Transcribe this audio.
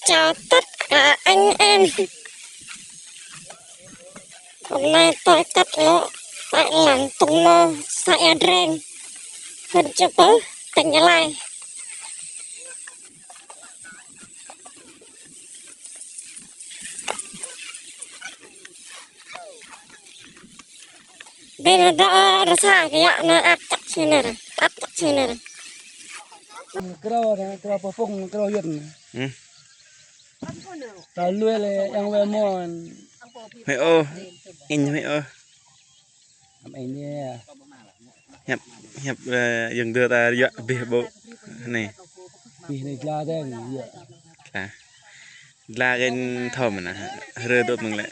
chào tất cả anh em. Hôm nay tôi cắt lỗ tại làng Tung Mơ, xã Adren, huyện Chợ Pớ, tỉnh Gia Lai. Đây là đã xa cái dạng nó áp tắc trên này, áp tắc trên này. Kira popong kira yun. Ta lue le yang we mon. Mày ô, in mày ô. Am ai ne. Hiệp dừng đưa ta dọa bể bộ này. Pi ne la den. Là cái thòm nè, rơ đốt mừng lại.